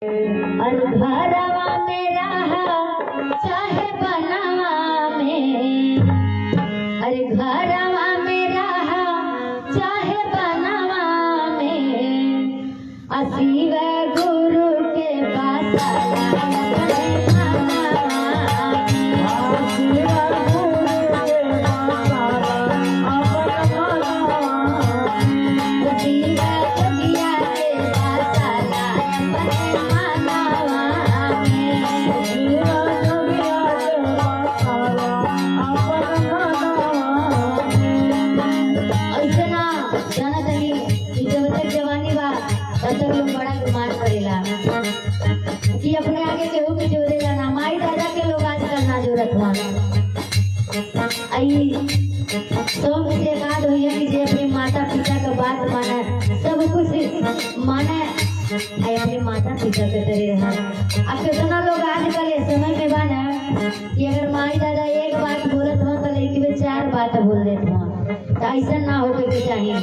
और घरवा में रहा चाहे बनवा में, अरे घरवा में रहा चाहे बनवा में, शिव गुरु के कि अपने आगे केहू के जोड़ेला ना। माई दादा के लोग आजकल ना जोड़त हुआ आई सब से बात हुई है कि जे अपने माता पिता का बात माने, सब कुछ माने, आई अपने माता पिता के तरह रहा। अब कितना लोग आजकल इस समय में बाना कि अगर माई दादा एक बात बोलत हो तो लड़की में 4 बात बोल देते हो, तो ऐसा ना होके के चाहिए।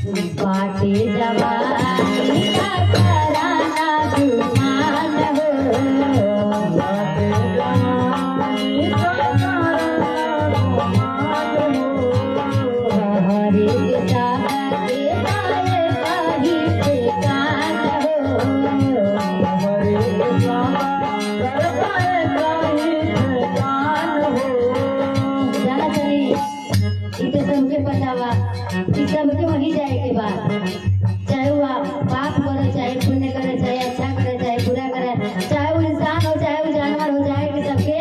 बाटे जवानी का कराना गुमान हो, बाटे जवानी का कराना गुमान हो, हरे के साथे पाए कहीं पे कान हो, हरे के साथे पाए कहीं पे कान हो। जाना चली इसे सबके पतावा सबके वही जाए के बाद, चाहे वो पाप करे, चाहे पुण्य करे, चाहे अच्छा करे, चाहे बुरा करे, चाहे वो इंसान हो चाहे वो जानवर हो, जाए कि सबके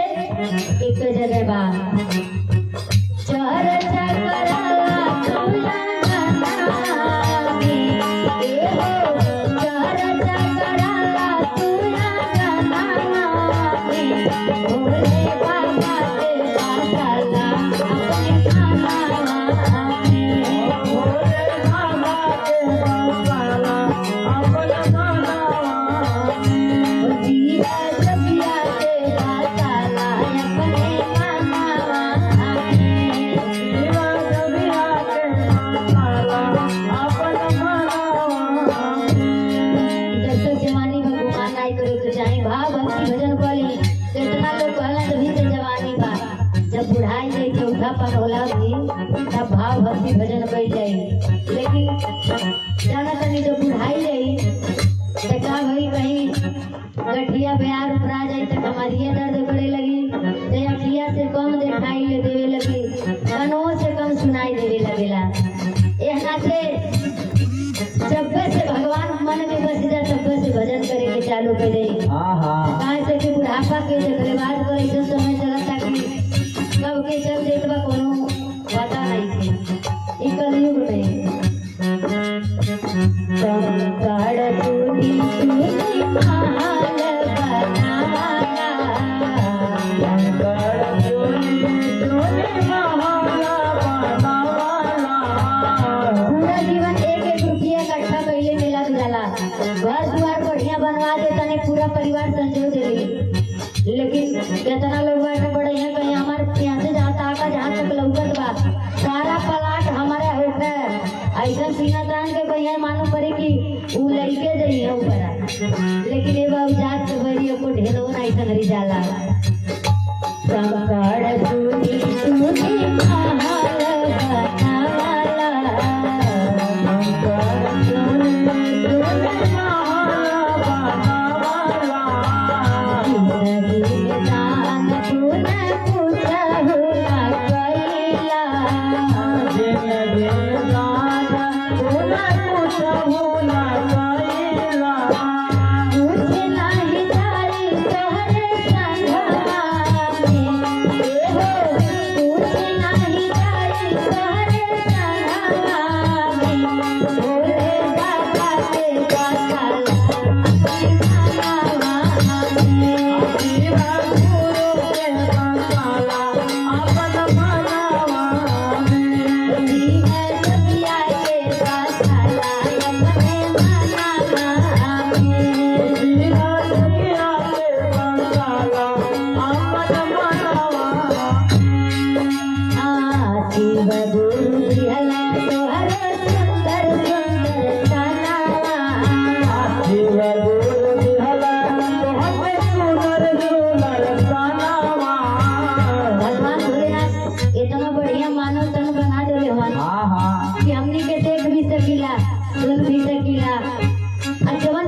एक जगह बात। चर्चा कराला तुला गानामी, ए हो चर्चा कराला तुला गानामी, भोले बाबा के पासाला अपने खाना में, भोले बाबा के पासाला अपने खाना में, जीवा जबिया के पासाला अपने खाना में, जीवा जबिया के पासाला अपने खाना में। जब तक जवानी में गुमान नहीं करे तो चाहे भाव भक्ति भजन बोली, कितना लोग कहला जब से जवानी बा, जब बुढ़ाई जाए तो उठापन होला भी तब भाव भक्ति भजन कर जाए। लेकिन जाना तनी जब बुढ़ाई जाए तो का भई कहीं गठिया प्यार उपरा जाए तो कमरिया दर्द करे लगी, तो अखिया से कम दिखाई ले देवे लगी, कानों से कम सुनाई देवे लगेला। एह नाते जब से भगवान मन में बस जा तब से भजन करे के चालू कर दे। कहाँ से कि बुढ़ापा के जगले बात करे तो समय चलता कि कब के चल देतबा कोनो पता नहीं थे। ई कलयुग में संकट टूटी टूटी महाल बनावाला, संकट टूटी टूटी महाल बनावाला। पूरा जीवन एक रुपया इकट्ठा कैले मिला जाला, घर द्वार बढ़िया बनवा दे तने पूरा परिवार संजो देली। लेकिन कितना लोग बैठे पड़े हैं कहीं हमारे यहाँ से जहाँ तक लौकत बा सारा प्लाट हमारे होके ऐसा सीना तान के कहीं मालूम पड़े कि वो लड़के जाई है ऊपर, लेकिन ये बाबू जात के बरियों को ढेरो नहीं संगरी जाला। संकट टूटी टूटी महाल बनावाला, संकट टूटी टूटी महाल बनावाला, जिंदगी में दान पुण्य पूछहु ना कइला, जिंदगी में दान पुण्य पूछहु ना कइला, पूछ नहीं जाई तोहरे संगवा में,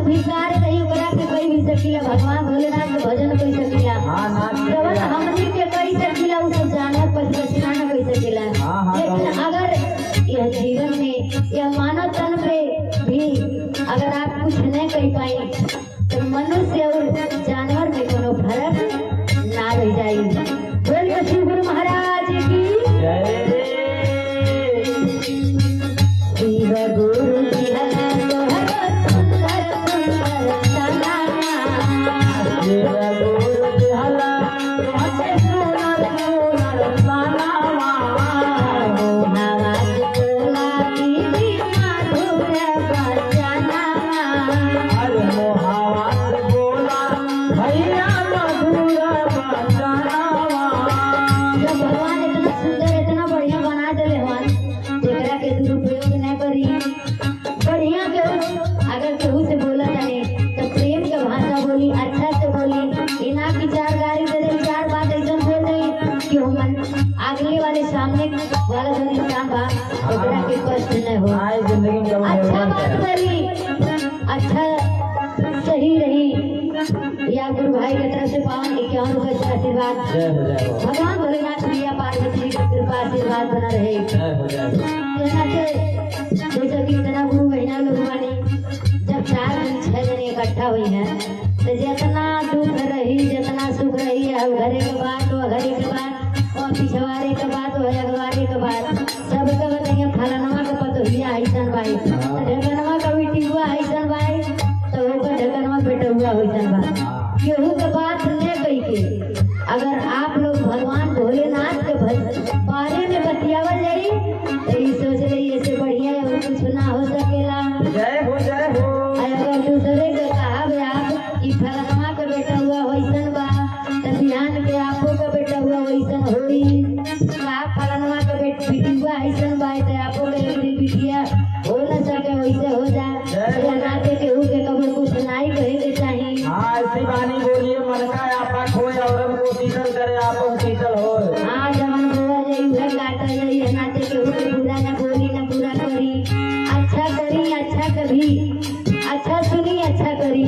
भिकार कहीं ओकरा के कोई भी सकीला, भगवान भोलेनाथ के भजन कोई सकीला, हाँ नाच केवल हमनी के कोई सकीला, उ सब जानवर पशु ना कोई सकीला। लेकिन अगर यह जीवन में यह मानव तन पे भी अगर आप कुछ नहीं कर पाई तो मनुष्य और जानवर में कोनो फर्क ना रह जाए। बोलिए श्री गुरु महाराज की जय। शिव गुरु बिहला तोहर सुंदर सुंदर सनामा, शिव गुरु बिहला तोहर सुंदर सुंदर सनामा, आवाज बोला की माधुर बचनामा। अरे मोहावास बोला भैया मधुर बचनावा। जब भगवान इतना सुंदर इतना बढ़िया बना देले हन, जेकरा के दुरुपयोग न करी। बढ़िया के अगर केहू से बोला जाए तो प्रेम के भाषा बोली, अच्छा से बोली, इना की चार गाली दे दे, चार बात ऐसा बोल दे कि हमन अगले वाले सामने वाला जो इंसान बा ओकरा के कष्ट न हो। आए जिंदगी में कभी अच्छा बात बोली, अच्छा सही रही, या गुरु भाई की तरफ से पावन 51 रुपए से आशीर्वाद। जय हो जय हो भगवान भोलेनाथ प्रिया पार्वती जी की कृपा आशीर्वाद बना रहे। जय हो जय हो। यहाँ से जैसे कि इतना गुरु महीना लोग बने, जब 4 दिन 6 दिन इकट्ठा हुई है तो जितना दुख रही जितना सुख रही है, घरे के बाद वो घरे के बाद और पिछवाड़े के बाद वो अगवारे के बाद सबके बताइए फलानवा के पतोहिया ऐसन भाई, ढकनवा का बेटिया ऐसन भाई, तो ओकर ढकनवा बेटुआ ऐसन बा। केहू के बात न कही के अगर आप लोग भगवान भोलेनाथ के बारे में बतियावल जाई तो ये सोच रही ऐसे बढ़िया और कुछ ना हो सकेला। जय हो जय हो। अगर दूसरे के कहा बे आप कि फलाना के बेटा हुआ वैसन बा तो बिहान के आपो का बेटा हुआ वैसन होई, आप फलाना के बेटी हुआ ऐसन बा तो आपो के एक बिटिया हो न सके वैसे हो जा। नाते केहू के कभी कुछ नहीं कहे के चाहिए। हाँ ऐसी बानी बोलिए, मन का आपा खोए और को शीतल करे, आप शीतल हो। हाँ जवन बोला जाई उहे काटा जाई, नाते केहू के बुरा न बोली न बुरा करी, अच्छा करी अच्छा कभी अच्छा सुनी अच्छा करी।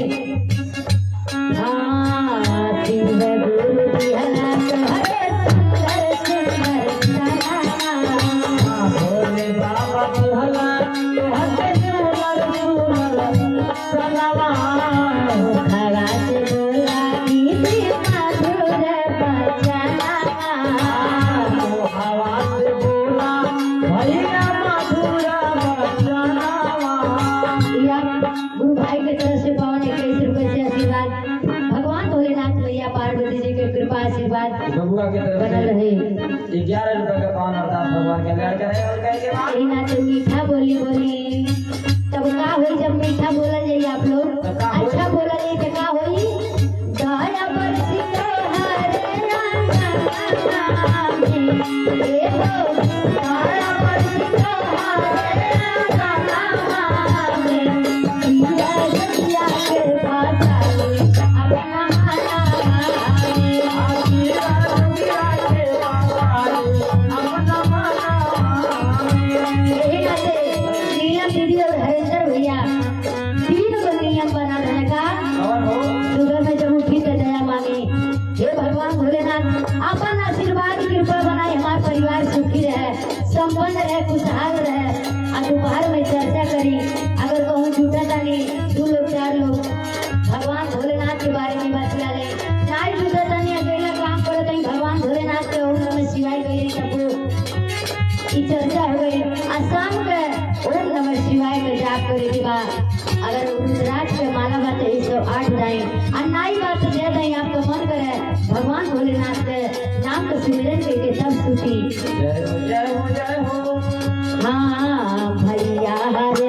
हाँ शिव गुरु बिहला तोहर सुंदर सुंदर सनामा, भोले बाबा बिहला तोहर सुंदर सुंदर सनामा, आवाज बोला की माधुर बचनामा। मोहावास बोला भैया मधुर बचनावा। या गुरु भाई की तरफ से पावन 21 रुपए से आशीर्वाद। भगवान भोलेनाथ मैया पार्वती जी की कृपा आशीर्वाद बबुआ के तरफ बनल से रहे। 11 रुपए का पावन अरदास भगवान के लड़ करे और कहे के बाद यही ना तो मीठा बोली बोली तब का होई, जब मीठा बोला जाए आप लोग अच्छा बोला जाए तो का होई, दया बरसी तोहरे अंगना में, ए हो दया बरसी तोहरे अंगना में, पिया सैया के पाताली अपना माना में। आशीर्वाद दुनिया के पाताली अपना माना में। यही नाते नियम दीदी और हरेंद्र भैया 3 गो नियम बना रहे का। और हो सुबह में जब उठी तो दया मांगी, हे भगवान भोलेनाथ अपन आशीर्वाद कृपा बनाए, हमारा परिवार सुखी रहे, संपन्न रहे, खुशहाल रहे। और दोपहर में चर्चा करी, अगर कहूँ जुटा तानी 2 लोग 4 लोग भगवान भोलेनाथ के बारे में बात ले, नहीं जुटा तानी अकेला काम करे कहीं भगवान भोलेनाथ के ओम नमः शिवाय कही सबको ई चर्चा हो गई। शाम के ओम नमः शिवाय के जाप करे के बाद अगर रुद्राक्ष के माला बात 108 जाए और नाई बात दे दें, आपको मन करे भगवान भोलेनाथ के नाम का सिमरन करके सब सुखी। जय हो जय हो जय हो। हाँ भैया हरे